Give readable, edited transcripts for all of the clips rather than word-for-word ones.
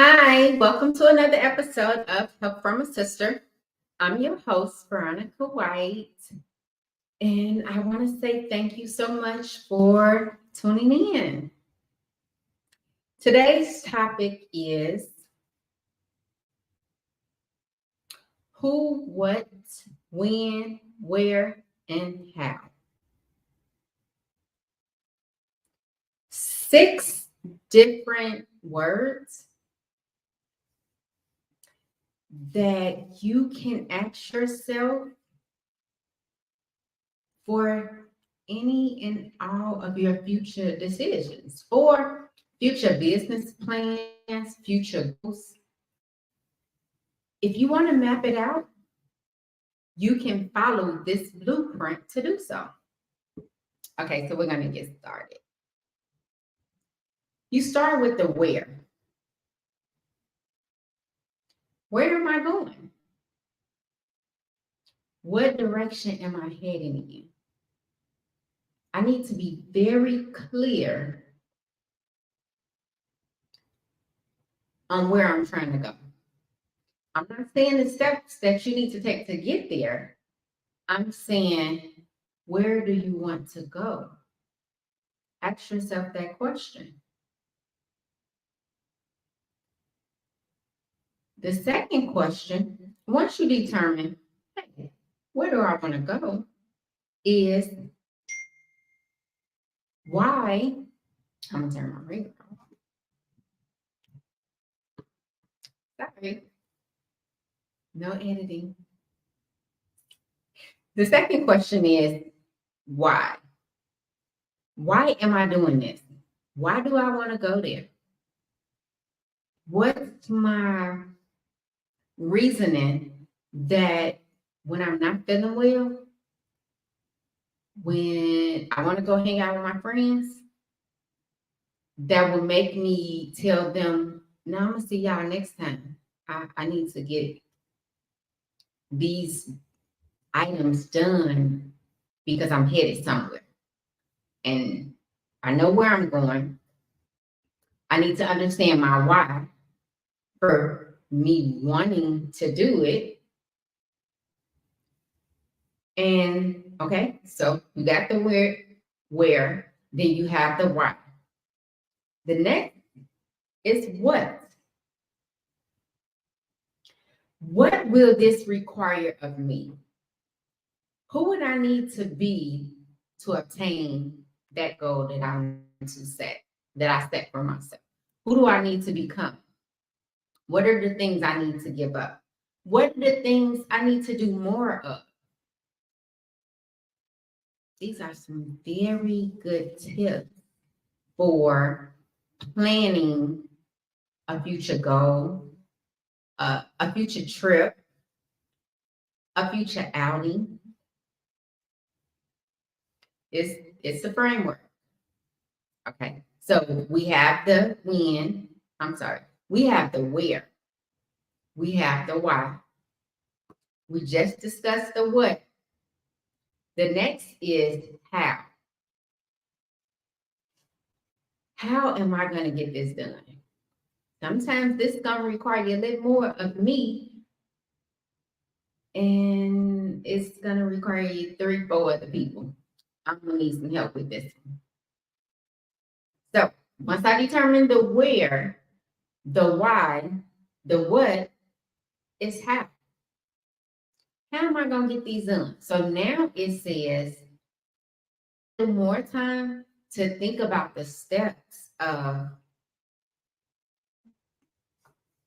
Hi, welcome to another episode of Help from a Sister. I'm your host, Veronica White, and I want to say thank you so much for tuning in. Today's topic is who, what, when, where, and how. 6 different words that you can ask yourself for any and all of your future decisions or future business plans, future goals. If you want to map it out, you can follow this blueprint to do so. Okay, so we're going to get started. You start with the where. Where am I going? What direction am I heading in? I need to be very clear on where I'm trying to go. I'm not saying the steps that you need to take to get there. I'm saying, where do you want to go? Ask yourself that question. The second question, once you determine, hey, where do I want to go, is why. I'm going to turn my ringer off. Sorry. No editing. The second question is, why? Why am I doing this? Why do I want to go there? What's my reasoning that when I'm not feeling well, when I want to go hang out with my friends, that will make me tell them, no, I'm going to see y'all next time. I need to get these items done because I'm headed somewhere. And I know where I'm going. I need to understand my why for me wanting to do it. And okay, so you got the where, then you have the why. The next is what. What will this require of me? Who would I need to be to obtain that goal that I want to set, that I set for myself? Who do I need to become? What are the things I need to give up? What are the things I need to do more of? These are some very good tips for planning a future goal, a future trip, a future outing. It's the framework. Okay, so we have the when, we have the where, we have the why. We just discussed the what. The next is how. How am I going to get this done? Sometimes this is going to require a little more of me, and it's going to require you 3, 4 other people. I'm going to need some help with this one. So once I determine the where, the why, the what, is how. How am I going to get these done? So now it says more time to think about the steps of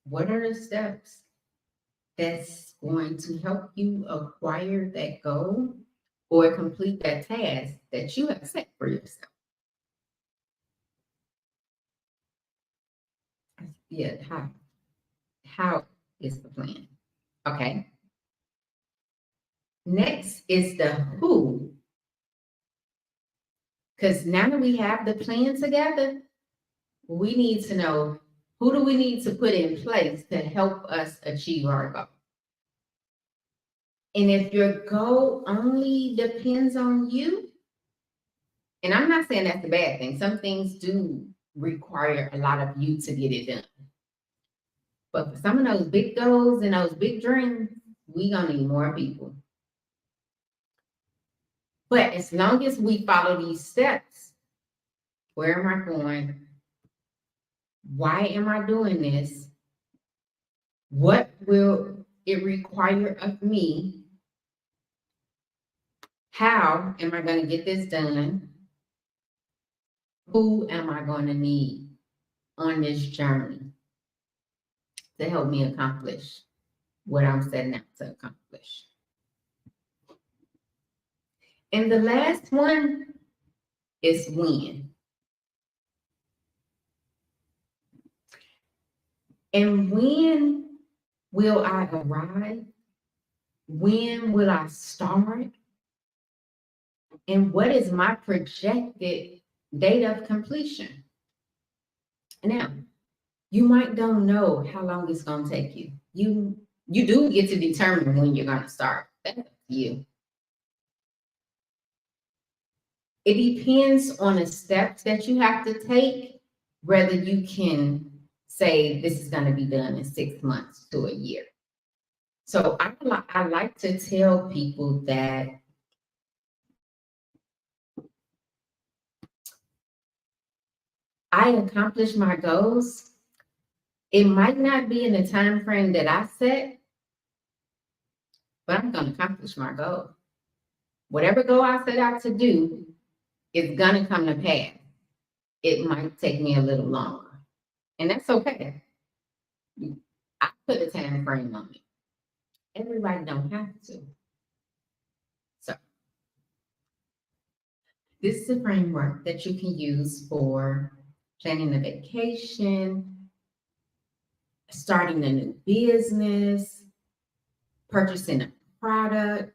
what are the steps that's going to help you acquire that goal or complete that task that you have set for yourself. Yeah, how is the plan? Okay. Next is the who. Because now that we have the plan together, we need to know who do we need to put in place to help us achieve our goal. And if your goal only depends on you, and I'm not saying that's a bad thing, some things do require a lot of you to get it done. But for some of those big goals and those big dreams, we gonna need more people. But as long as we follow these steps, where am I going? Why am I doing this? What will it require of me? How am I going to get this done? Who am I going to need on this journey to help me accomplish what I'm setting out to accomplish? And the last one is when. And when will I arrive? When will I start? And what is my projected date of completion? Now, you might don't know how long it's going to take you. You do get to determine when you're going to start. That's up to you. It depends on the steps that you have to take, whether you can say this is going to be done in 6 months to a year. So I like to tell people that I accomplish my goals. It might not be in the time frame that I set, but I'm going to accomplish my goal. Whatever goal I set out to do is going to come to pass. It might take me a little longer, and that's okay. I put a time frame on it. Everybody don't have to. So this is a framework that you can use for planning a vacation, starting a new business, purchasing a product.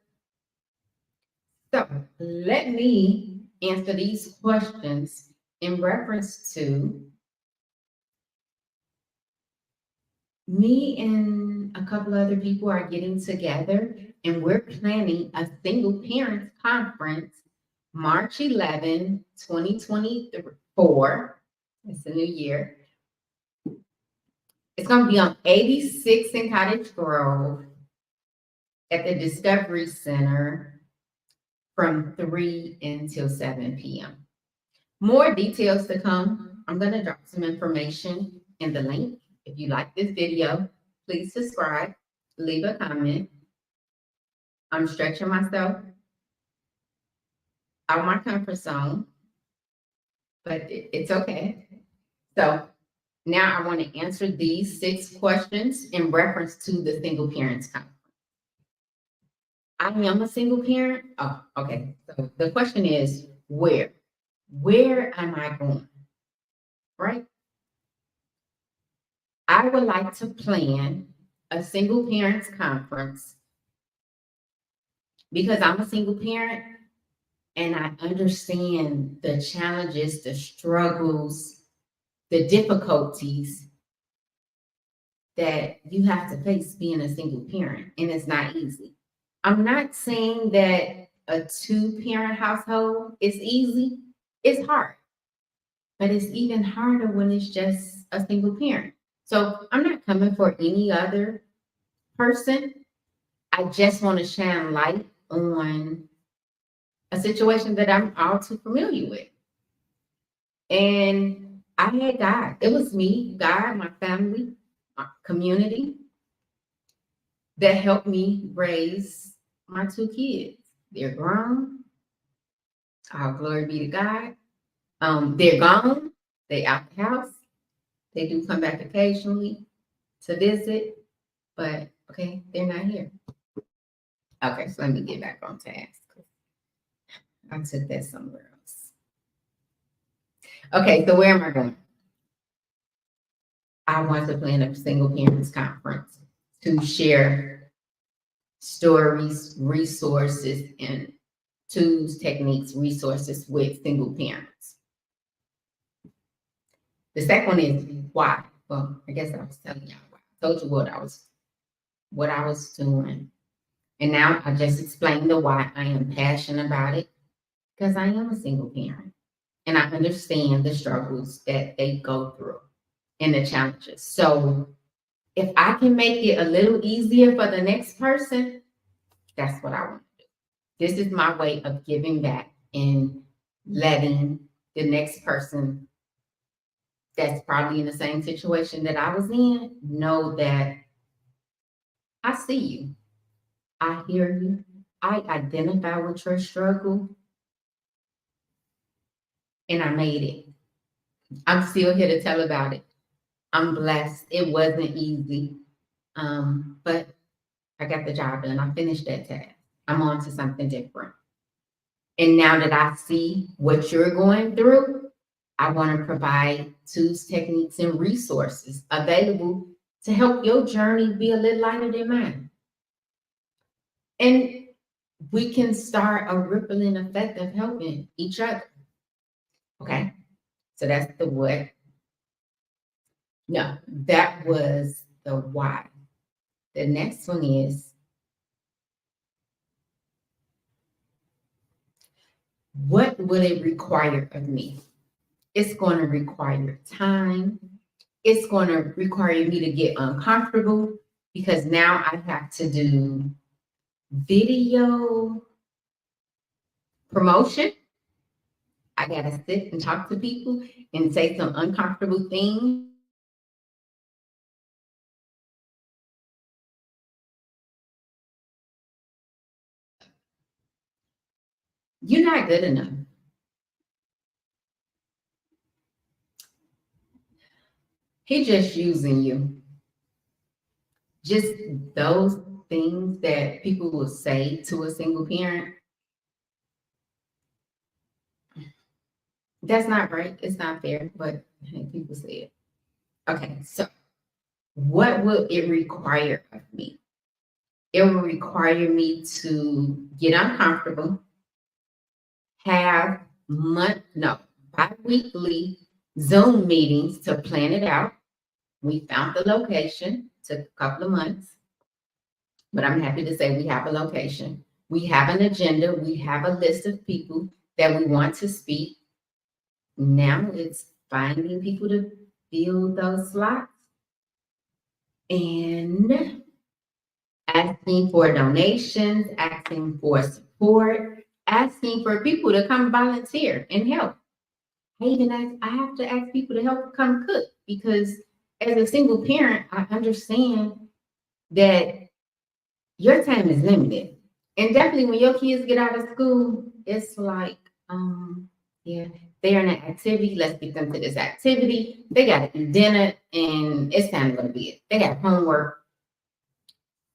So let me answer these questions in reference to me and a couple other people are getting together and we're planning a single parents conference March 11, 2024. It's a new year. It's going to be on 86 in Cottage Grove at the Discovery Center from 3 until 7 p.m. More details to come. I'm going to drop some information in the link. If you like this video, please subscribe, leave a comment. I'm stretching myself out of my comfort zone, but it's okay. So now I want to answer these 6 questions in reference to the single parents conference. I am a single parent. Oh, okay. So the question is, where? Where am I going? Right? I would like to plan a single parents conference because I'm a single parent and I understand the challenges, the struggles, the difficulties that you have to face being a single parent, and it's not easy. I'm not saying that a 2-parent household is easy. It's hard, but it's even harder when it's just a single parent. So I'm not coming for any other person. I just want to shine light on a situation that I'm all too familiar with. And I had God. It was me, God, my family, my community that helped me raise my 2 kids. They're grown. All glory be to God. They're gone. They out the house. They do come back occasionally to visit, but okay, they're not here. Okay, so let me get back on task. I took that somewhere else. Okay, so where am I going? I want to plan a single parents conference to share stories, resources, and tools, techniques, resources with single parents. The second one is why. Well, I guess I was telling y'all why. I told you what I was doing. And now I just explained the why. I am passionate about it because I am a single parent and I understand the struggles that they go through and the challenges. So If I can make it a little easier for the next person, that's what I want to do. This is my way of giving back and letting the next person that's probably in the same situation that I was in know that I see you, I hear you, I identify with your struggle, and I made it. I'm still here to tell about it. I'm blessed. It wasn't easy, but I got the job done. I finished that task. I'm on to something different. And now that I see what you're going through, I want to provide tools, techniques, and resources available to help your journey be a little lighter than mine. And we can start a rippling effect of helping each other. Okay, so that's the what. No, that was the why. The next one is, what will it require of me? It's going to require time. It's going to require me to get uncomfortable because now I have to do video promotion. I got to sit and talk to people and say some uncomfortable things. You're not good enough. He's just using you. Just those things that people will say to a single parent. That's not right. It's not fair, but hey, people say it. Okay, so what will it require of me? It will require me to get uncomfortable, have bi-weekly Zoom meetings to plan it out. We found the location, took a couple of months, but I'm happy to say we have a location. We have an agenda. We have a list of people that we want to speak. Now it's finding people to fill those slots and asking for donations, asking for support, asking for people to come volunteer and help. I have to ask people to help come cook because as a single parent, I understand that your time is limited. And definitely when your kids get out of school, it's like, yeah, they're in an activity. Let's get them to this activity. They got to eat dinner and it's time to go to bed. They got homework.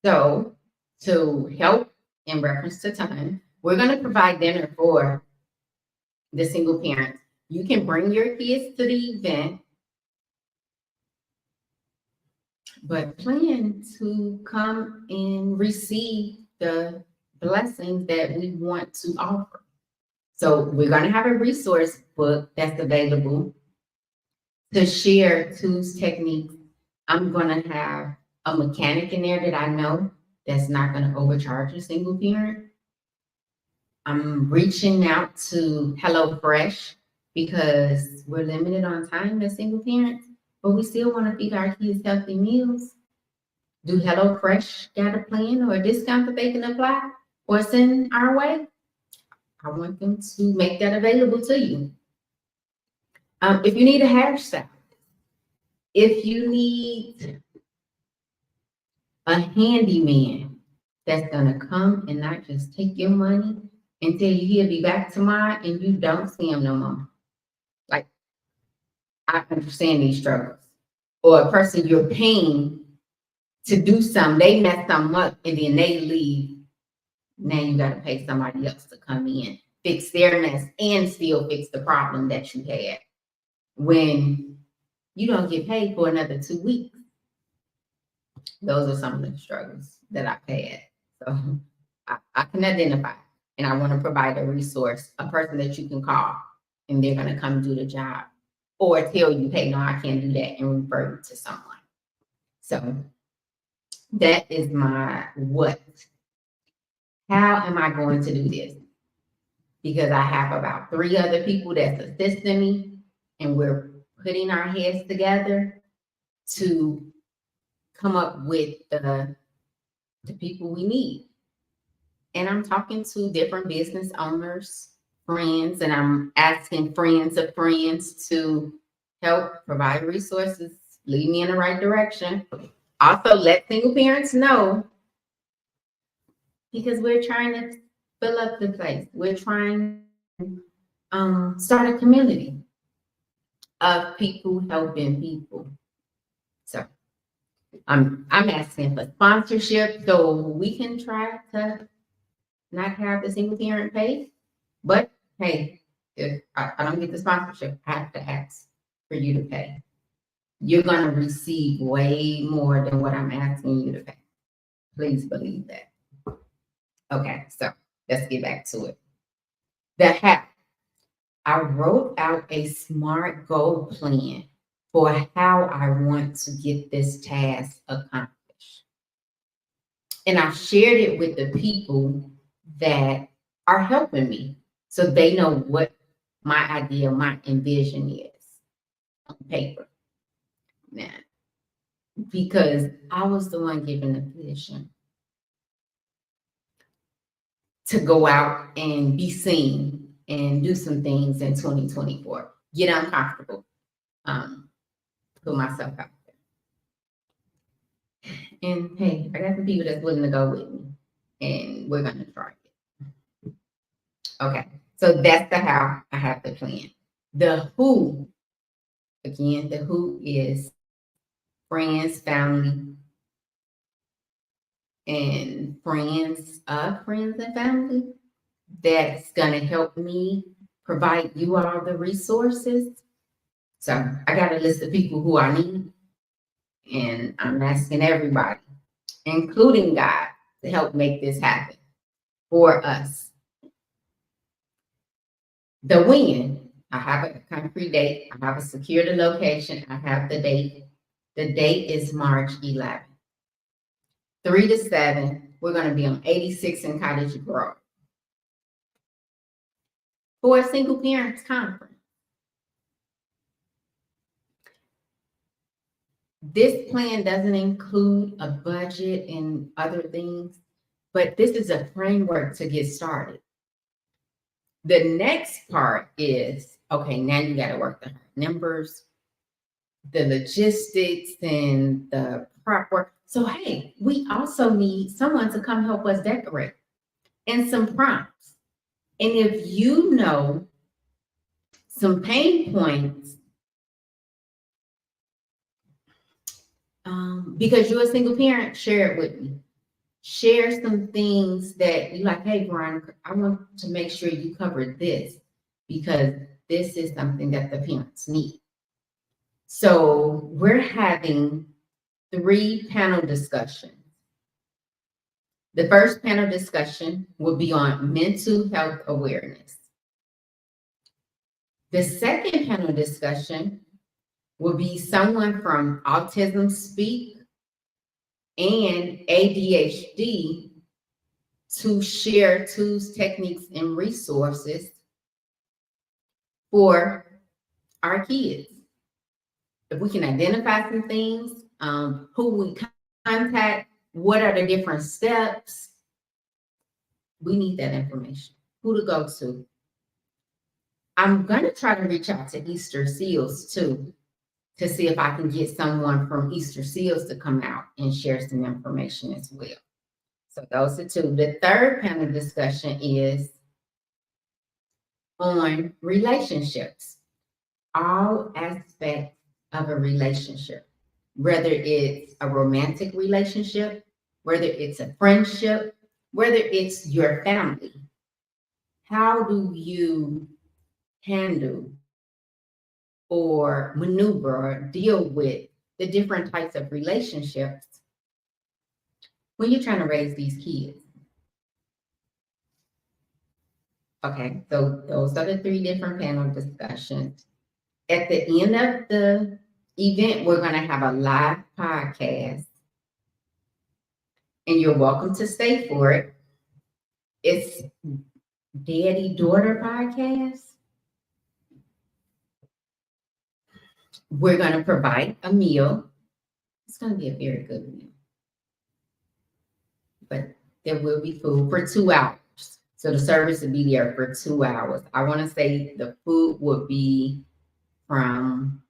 So to help in reference to time, we're going to provide dinner for the single parents. You can bring your kids to the event, but plan to come and receive the blessings that we want to offer. So we're going to have a resource book that's available to share tools, techniques. I'm going to have a mechanic in there that I know that's not going to overcharge a single parent. I'm reaching out to HelloFresh because we're limited on time as single parents, but we still want to feed our kids healthy meals. Do HelloFresh got a plan or a discount that they can apply or send our way? I want them to make that available to you. If you need a hairstyle, if you need a handyman that's gonna come and not just take your money and tell you he'll be back tomorrow and you don't see him no more. Like, I understand these struggles. Or a person you're paying to do something, they mess something up and then they leave. Now you got to pay somebody else to come in, fix their mess, and still fix the problem that you had when you don't get paid for another 2 weeks. Those are some of the struggles that I've had. So I can identify, and I want to provide a resource, a person that you can call, and they're going to come do the job or tell you, hey, no, I can't do that, and refer you to someone. So that is my what. How am I going to do this? Because I have about 3 other people that's assisting me, and we're putting our heads together to come up with the people we need. And I'm talking to different business owners, friends, and I'm asking friends of friends to help provide resources, lead me in the right direction. Also, let single parents know, because we're trying to fill up the place. We're trying to start a community of people helping people. So I'm asking for sponsorship so we can try to not have the single parent pay. But hey, if I don't get the sponsorship, I have to ask for you to pay. You're going to receive way more than what I'm asking you to pay. Please believe that. Okay, so let's get back to it. The how. I wrote out a SMART goal plan for how I want to get this task accomplished. And I shared it with the people that are helping me so they know what my idea, my envision is on paper. Now, because I was the one given the position to go out and be seen and do some things in 2024. Get uncomfortable. Put myself out there. And hey, I got some people that's willing to go with me. And we're gonna try it. Okay, so that's the how. I have the plan. The who, again, the who is friends, family, and friends of friends and family. That's gonna help me provide you all the resources. So I got a list of people who I need, and I'm asking everybody, including God, to help make this happen for us. The when, I have a concrete date, I have a secured location, I have the date. The date is March 11th. 3 to 7, we're going to be on 86 in Cottage Grove for a single parents conference. This plan doesn't include a budget and other things, but this is a framework to get started. The next part is, okay, now you got to work the numbers, the logistics, and the prep work. So, hey, we also need someone to come help us decorate and some prompts. And if you know some pain points, because you're a single parent, share it with me. Share some things that you like, hey, Veronica, I want to make sure you cover this because this is something that the parents need. So we're having 3 panel discussions. The first panel discussion will be on mental health awareness. The second panel discussion will be someone from Autism Speak and ADHD to share tools, techniques, and resources for our kids. If we can identify some things, who we contact, what are the different steps, we need that information. Who to go to. I'm going to try to reach out to Easter Seals too, to see if I can get someone from Easter Seals to come out and share some information as well. So those are 2. The third panel discussion is on relationships, all aspects of a relationship, whether it's a romantic relationship, whether it's a friendship, whether it's your family. How do you handle or maneuver or deal with the different types of relationships when you're trying to raise these kids? Okay, so those are the 3 different panel discussions. At the end of the event, we're going to have a live podcast, and you're welcome to stay for it. It's Daddy Daughter Podcast. We're going to provide a meal. It's going to be a very good meal. But there will be food for 2 hours. So the service will be there for 2 hours. I want to say the food would be from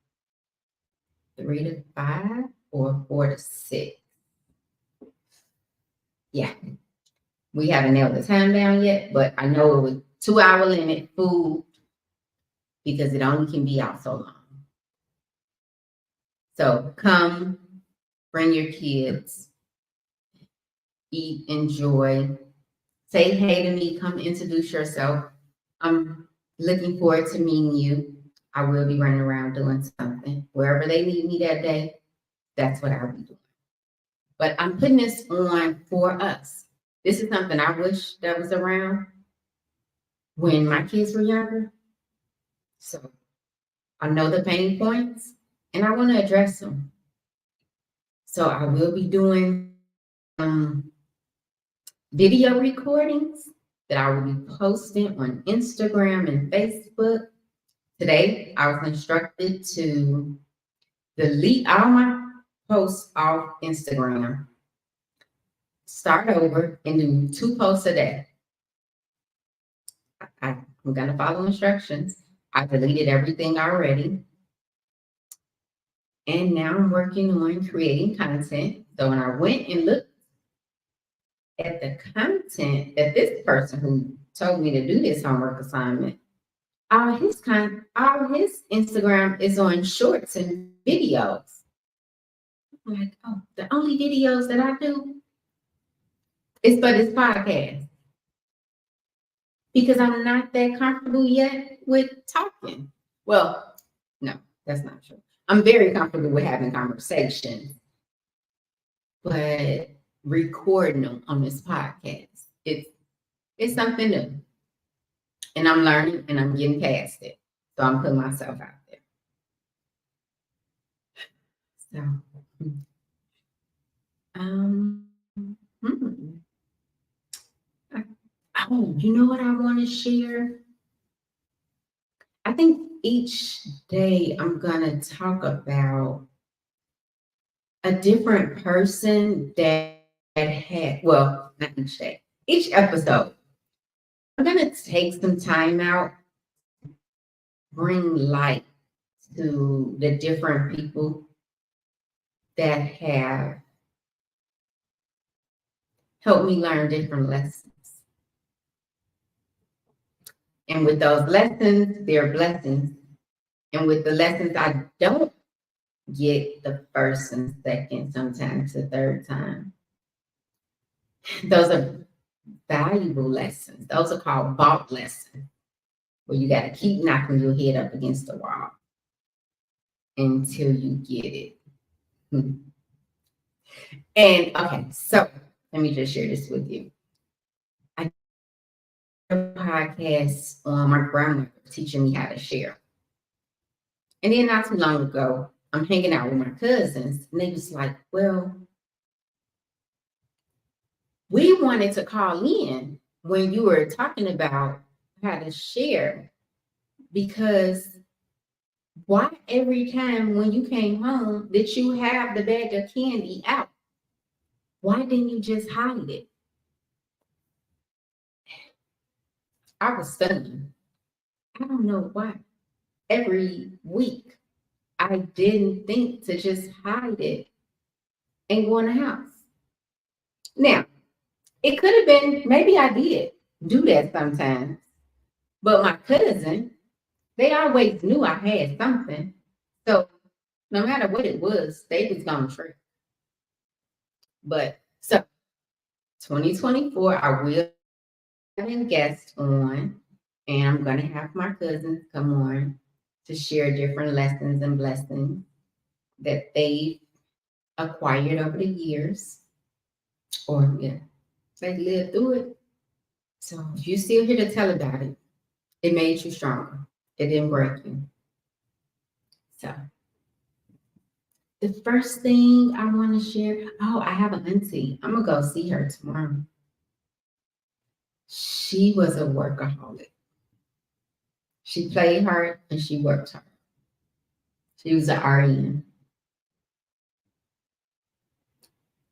3 to 5 or 4 to 6. Yeah. We haven't nailed the time down yet, but I know it was 2 hour limit food because it only can be out so long. So come, bring your kids, eat, enjoy, say hey to me, come introduce yourself. I'm looking forward to meeting you. I will be running around doing something. Wherever they need me that day, that's what I'll be doing. But I'm putting this on for us. This is something I wish that was around when my kids were younger. So I know the pain points and I want to address them. So I will be doing video recordings that I will be posting on Instagram and Facebook. Today, I was instructed to delete all my posts off Instagram, start over, and do 2 posts a day. I'm going to follow instructions. I deleted everything already. And now I'm working on creating content. So when I went and looked at the content that this person who told me to do this homework assignment, all his Instagram is on shorts and videos. I'm like, oh, the only videos that I do is for this podcast. Because I'm not that comfortable yet with talking. Well, no, that's not true. I'm very comfortable with having conversations, but recording them on this podcast, it's something new. And I'm learning and I'm getting past it. So I'm putting myself out there. So, oh, you know what I want to share? I think each day I'm going to talk about a different person that had, well, not each day, each episode. I'm going to take some time out, bring light to the different people that have helped me learn different lessons. And with those lessons, they're blessings. And with the lessons I don't get the first and second, sometimes the third time, those are valuable lessons. Those are called vault lessons, where you got to keep knocking your head up against the wall until you get it. And okay, so let me just share this with you. I did a podcast on my grandmother teaching me how to share. And then not too long ago, I'm hanging out with my cousins, and they was like, well, we wanted to call in when you were talking about how to share, because why every time when you came home did you have the bag of candy out? Why didn't you just hide it? I was stunned. I don't know why. Every week, I didn't think to just hide it and go in the house. Now, it could have been, maybe I did do that sometimes, but my cousin, they always knew I had something. So no matter what it was, they was gonna trick. But so 2024, I will have a guest on, and I'm gonna have my cousins come on to share different lessons and blessings that they've acquired over the years, or yeah, they lived through it. So if you're still here to tell about it, it made you stronger. It didn't break you. So the first thing I want to share, oh, I have an auntie. I'm gonna go see her tomorrow. She was a workaholic. She played hard and she worked hard. She was an RN.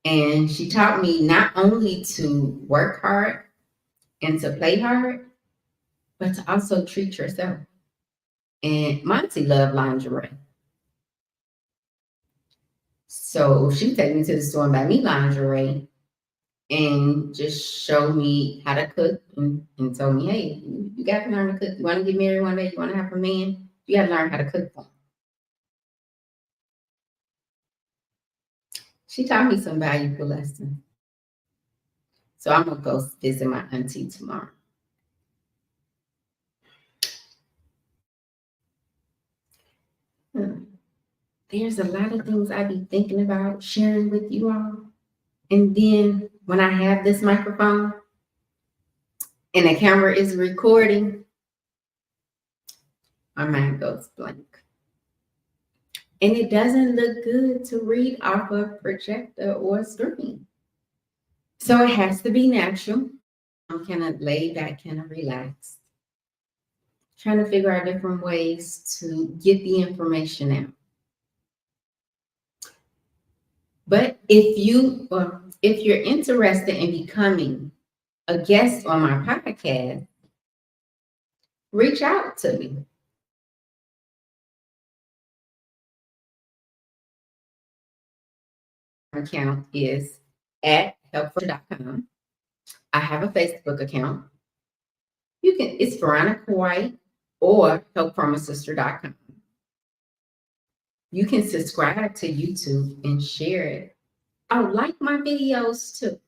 And she taught me not only to work hard and to play hard, but to also treat yourself. And Monty loved lingerie. So she took me to the store and buy me lingerie and just showed me how to cook and told me, hey, you got to learn to cook. You want to get married one day? You want to have a man? You got to learn how to cook for him. She taught me some valuable lessons. So I'm going to go visit my auntie tomorrow. There's a lot of things I be thinking about sharing with you all. And then when I have this microphone and the camera is recording, my mind goes blank. And it doesn't look good to read off a projector or a screen. So it has to be natural. I'm kind of laid back, kind of relaxed. Trying to figure out different ways to get the information out. But if you're interested in becoming a guest on my podcast, reach out to me. Account is at helpfor.com. I have a Facebook account. It's Veronica White or helpfromasister.com. You can subscribe to YouTube and share it. Oh, like my videos too.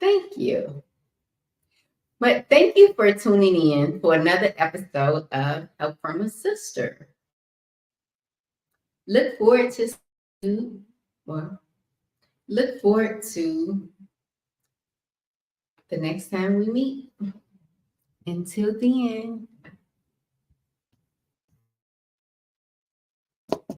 Thank you. But thank you for tuning in for another episode of Help from a Sister. Look forward to the next time we meet. Until then.